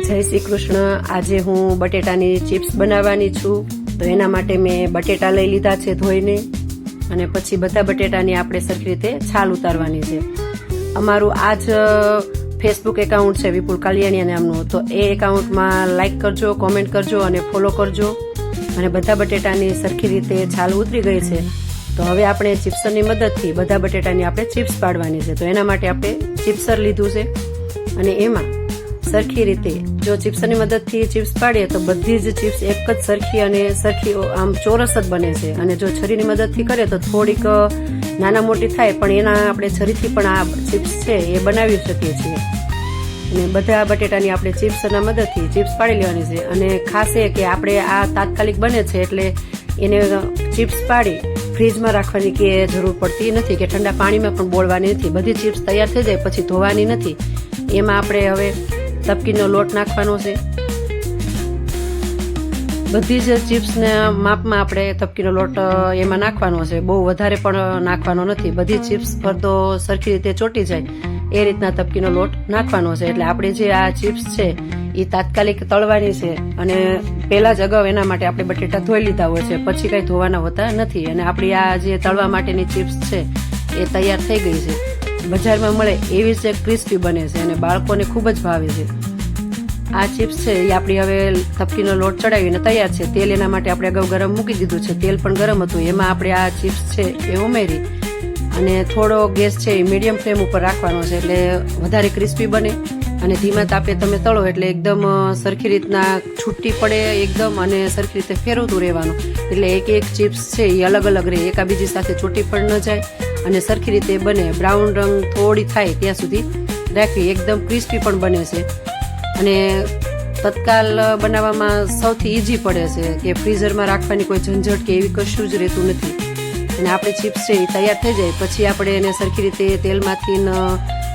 જય શ્રી કૃષ્ણ। આજે હું બટેટાની ચિપ્સ બનાવવાની છું। તો એના માટે મેં બટેટા લઈ લીધા છે ધોઈને, અને પછી બધા બટેટાની આપણે સરખી રીતે છાલ ઉતારવાની છે। અમારું આ જ ફેસબુક એકાઉન્ટ છે વિપુલ કાલિયાણી નામનું, તો એ એકાઉન્ટમાં લાઈક કરજો, કોમેન્ટ કરજો અને ફોલો કરજો। અને બધા બટેટાની સરખી રીતે છાલ ઉતરી ગઈ છે। તો હવે આપણે ચિપ્સરની મદદથી બધા બટેટાની આપણે ચિપ્સ પાડવાની છે। તો એના માટે આપણે ચિપ્સર લીધું છે, અને એમાં સરખી રીતે જો ચિપ્સરની મદદથી ચિપ્સ પાડીએ તો બધી જ ચિપ્સ એક જ સરખી અને સરખી આમ ચોરસ જ બને છે। અને જો છરીની મદદથી કરીએ તો થોડીક નાના મોટી થાય, પણ એના આપણે છરીથી પણ આ ચિપ્સ છે એ બનાવી શકીએ છીએ। અને બધા બટેટાની આપણે ચિપ્સના મદદથી ચિપ્સ પાડી લેવાની છે। અને ખાસ એ કે આપણે આ તાત્કાલિક બને છે એટલે એને ચિપ્સ પાડી ફ્રીજમાં રાખવાની કે જરૂર પડતી નથી, કે ઠંડા પાણીમાં પણ બોળવાની નથી। બધી ચિપ્સ તૈયાર થઈ જાય પછી ધોવાની નથી। એમાં આપણે હવે તપકીનો લોટ નાખવાનો છે। બધી જ ચિપ્સના માપમાં આપણે તપકીનો લોટ એમાં નાખવાનો છે, બહુ વધારે પણ નાખવાનો નથી। બધી ચિપ્સ પર તો સરખી રીતે ચોટી જાય એ રીતના તપકીનો લોટ નાખવાનો છે। એટલે આપણે જે આ ચિપ્સ છે એ તાત્કાલિક તળવાની છે, અને પહેલા જ અગાઉ એના માટે આપણે બટેટા ધોઈ લીધા હોય છે, પછી કઈ ધોવાના હોતા નથી। અને આપણી આ જે તળવા માટેની ચિપ્સ છે એ તૈયાર થઈ ગઈ છે। બજારમાં મળે એવી જ ક્રિસ્પી બને છે અને બાળકોને ખૂબ જ ભાવે છે। આ ચિપ્સ છે એ આપણી હવે તપકીનો લોટ ચડાવીને તૈયાર છે। તેલ એના માટે આપણે અગાઉ ગરમ મૂકી દીધું છે, તેલ પણ ગરમ હતું। એમાં આપણે આ ચિપ્સ છે એ ઉમેરી અને થોડો ગેસ છે એ મીડિયમ ફ્લેમ ઉપર રાખવાનો છે, એટલે વધારે ક્રિસ્પી બને। અને ધીમા તાપે તમે તળો એટલે એકદમ સરખી રીતના છૂટી પડે એકદમ, અને સરખી રીતે ફેરવતું રહેવાનું, એટલે એક એક ચિપ્સ છે એ અલગ અલગ રહે, એકાબીજી સાથે છૂટી પણ ન જાય અને સરખી રીતે બને। બ્રાઉન રંગ થોડી થાય ત્યાં સુધી રાખવી, એકદમ ક્રિસ્પી પણ બને છે। અને તત્કાલ બનાવવામાં સૌથી ઈઝી પડે છે, કે ફ્રીઝરમાં રાખવાની કોઈ ઝંઝટ કે એવી કશું જ રહેતું નથી। અને આપણી ચિપ્સ છે એ તૈયાર થઈ જાય પછી આપણે એને સરખી રીતે તેલમાંથી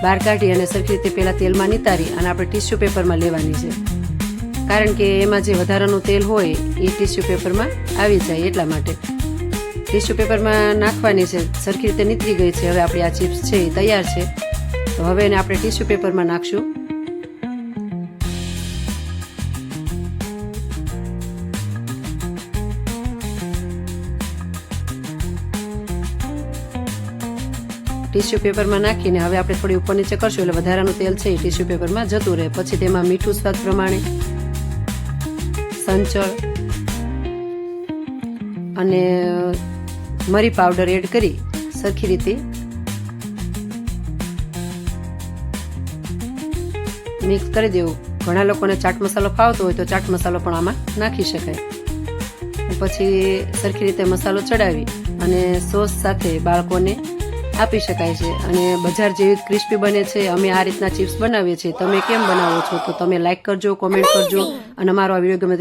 બહાર કાઢી અને સરખી રીતે પહેલાં તેલમાં નિતારી અને આપણે ટીશ્યુ પેપરમાં લેવાની છે, કારણ કે એમાં જે વધારાનું તેલ હોય એ ટીશ્યુ પેપરમાં આવી જાય એટલા માટે ટીશ્યુ પેપરમાં નાખવાની છે। સરખી રીતે નીતરી ગઈ છે। હવે આપણી આ ચિપ્સ છે એ તૈયાર છે। તો હવે એને આપણે ટીશ્યુ પેપરમાં નાખશું। ટીશ્યુ પેપરમાં નાખીને હવે આપણે થોડી ઉપર નીચે કરશું એટલે વધારાનું તેલ છે એ ટીશ્યુ પેપરમાં જતું રહે। પછી તેમાં મીઠું સ્વાદ પ્રમાણે, સંચળ અને મરી પાવડર એડ કરી સરખી રીતે મિક્સ કરી દેવું। ઘણા લોકોને ચાટ મસાલો ફાવતો હોય તો ચાટ મસાલો પણ આમાં નાખી શકાય। પછી સરખી રીતે મસાલો ચડાવી અને સોસ સાથે બાળકોને આપી શકાય છે। અને બજાર જેવી ક્રિસ્પી બને છે। અમે આ રીતના ચિપ્સ બનાવીએ છીએ, તમે કેમ બનાવો છો? તો તમે લાઈક કરજો, કોમેન્ટ કરજો, અને અમારો આ વિડીયો ગમે